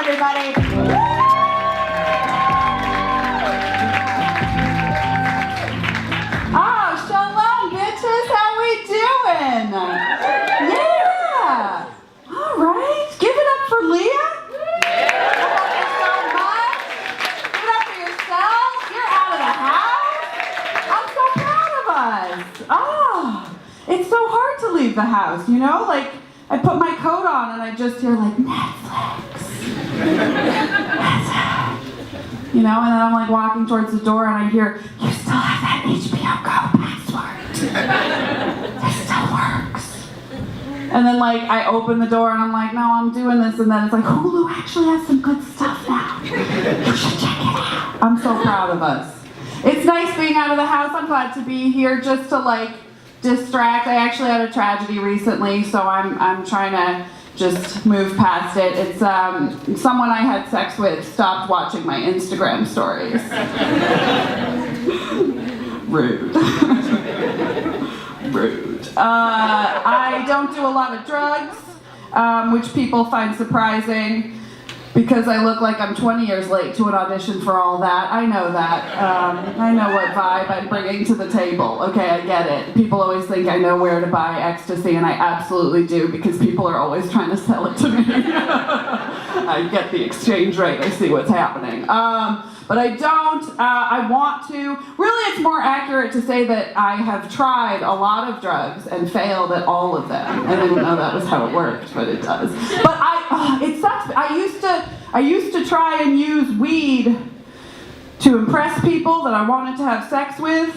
everybody. Oh, shalom, bitches. How we doing? Yeah. All right. Give it up for Leah. I love you so much. Give it up for yourselves. You're out of the house. I'm so proud of us. Oh, it's so hard to leave the house, you know? Like, I put my coat on and I just hear like, Netflix. You know, and then I'm like walking towards the door and I hear, you still have that HBO Go password. It still works. And then like I open the door and I'm like, no, I'm doing this. And then it's like, Hulu actually has some good stuff now. You should check it out. I'm so proud of us. It's nice being out of the house. I'm glad to be here just to like distract. I actually had a tragedy recently, so I'm trying to just move past it. It's someone I had sex with stopped watching my Instagram stories. Rude. Rude. I don't do a lot of drugs, which people find surprising because I look like I'm 20 years late to an audition for all that. I know that. I know what vibe I'm bringing to the table. Okay, I get it. People always think I know where to buy ecstasy, and I absolutely do because people are always trying to sell it to me. I get the exchange rate. I see what's happening. But I don't. I want to. Really, it's more accurate to say that I have tried a lot of drugs and failed at all of them. I didn't know that was how it worked, but it does. But it sucks. I used to try and use weed to impress people that I wanted to have sex with,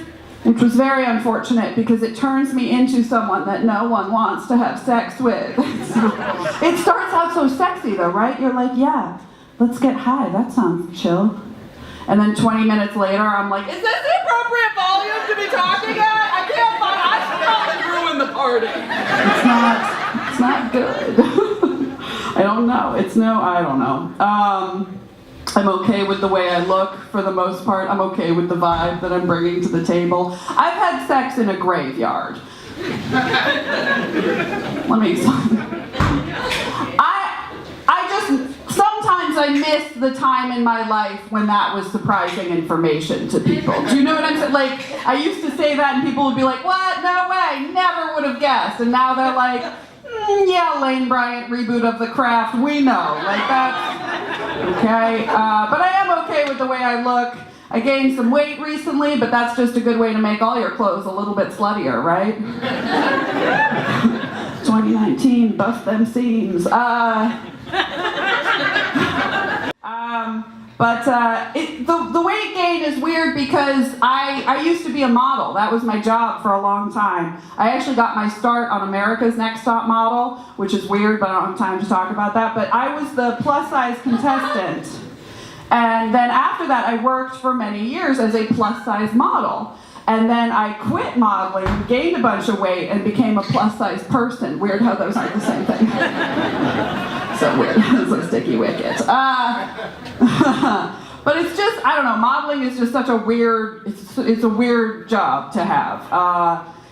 which was very unfortunate because it turns me into someone that no one wants to have sex with. It starts out so sexy though, right? You're like, yeah, let's get high. That sounds chill. And then 20 minutes later, I'm like, is this the appropriate volume to be talking at? I can't find, I should probably ruin the party. It's not good. I don't know. I don't know. I'm okay with the way I look for the most part. I'm okay with the vibe that I'm bringing to the table. I've had sex in a graveyard. Let me explain. Sometimes I miss the time in my life when that was surprising information to people. Do you know what I'm saying? Like, I used to say that and people would be like, what? No way, never would have guessed. And now they're like, yeah, Lane Bryant reboot of The Craft, we know. Like, that's okay. But I am okay with the way I look. I gained some weight recently, but that's just a good way to make all your clothes a little bit sluttier, right? 2019, bust them seams. The weight gain is weird because I used to be a model. That was my job for a long time. I actually got my start on America's Next Top Model, which is weird, but I don't have time to talk about that. But I was the plus-size contestant. And then after that, I worked for many years as a plus-size model. And then I quit modeling, gained a bunch of weight, and became a plus-size person. Weird how those aren't the same thing. So weird. So sticky wicket. But it's just, I don't know, modeling is just such a weird, it's a weird job to have.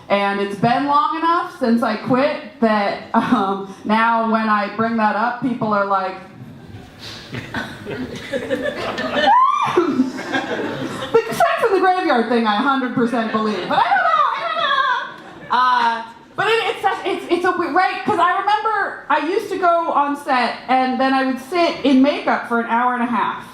And it's been long enough since I quit that now when I bring that up, people are like, the sex in the graveyard thing I 100% believe, but I don't know. But it's a weird, right? Because I remember I used to go on set and then I would sit in makeup for an hour and a half.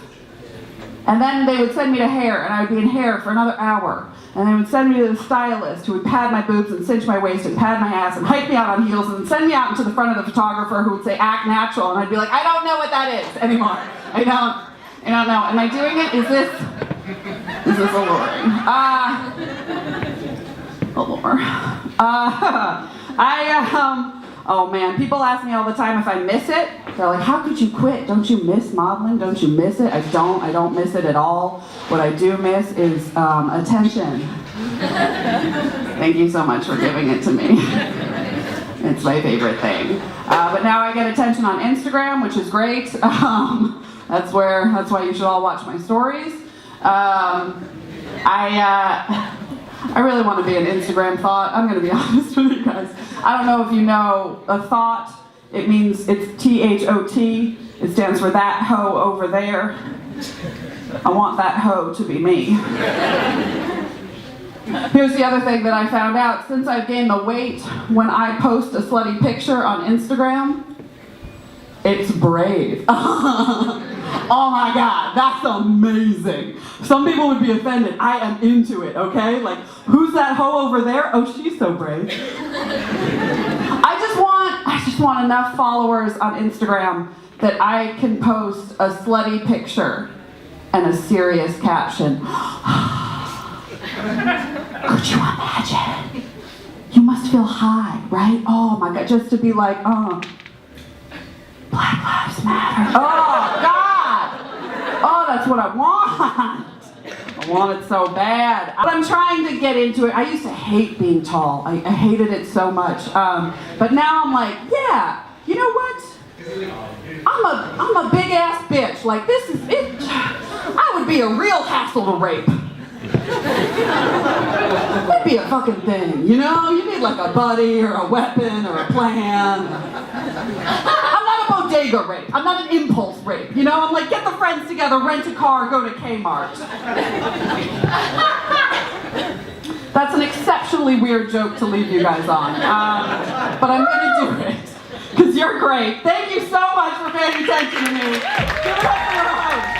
And then they would send me to hair and I would be in hair for another hour. And they would send me to the stylist who would pad my boobs and cinch my waist and pad my ass and hike me out on heels and send me out into the front of the photographer who would say, act natural. And I'd be like, I don't know what that is anymore. I don't know. Am I doing it? Is this alluring? Oh man, people ask me all the time if I miss it. They're like, how could you quit? Don't you miss modeling? Don't you miss it? I don't miss it at all. What I do miss is attention. Thank you so much for giving it to me. It's my favorite thing. But now I get attention on Instagram, which is great. That's why you should all watch my stories. I really want to be an Instagram thought. I'm going to be honest with you guys. I don't know if you know a thought. It means it's THOT. It stands for that hoe over there. I want that hoe to be me. Here's the other thing that I found out. Since I've gained the weight, when I post a slutty picture on Instagram, it's brave. Oh my God, that's amazing. Some people would be offended. I am into it, okay? Like, who's that hoe over there? Oh, she's so brave. I just want enough followers on Instagram that I can post a slutty picture and a serious caption. Could you imagine? You must feel high, right? Oh my God, just to be like, Black Lives Matter. Oh God! Oh, that's what I want. I want it so bad. But I'm trying to get into it. I used to hate being tall. I hated it so much. But now I'm like, yeah, you know what? I'm a big ass bitch. Like, this is it. I would be a real hassle to rape. That'd be a fucking thing, you know? You need like a buddy or a weapon or a plan. I'm not a bodega rape. I'm not an impulse rape, you know? I'm like, get the friends together, rent a car, go to Kmart. That's an exceptionally weird joke to leave you guys on. But I'm gonna do it. Because you're great. Thank you so much for paying attention to me. Give it up for your host.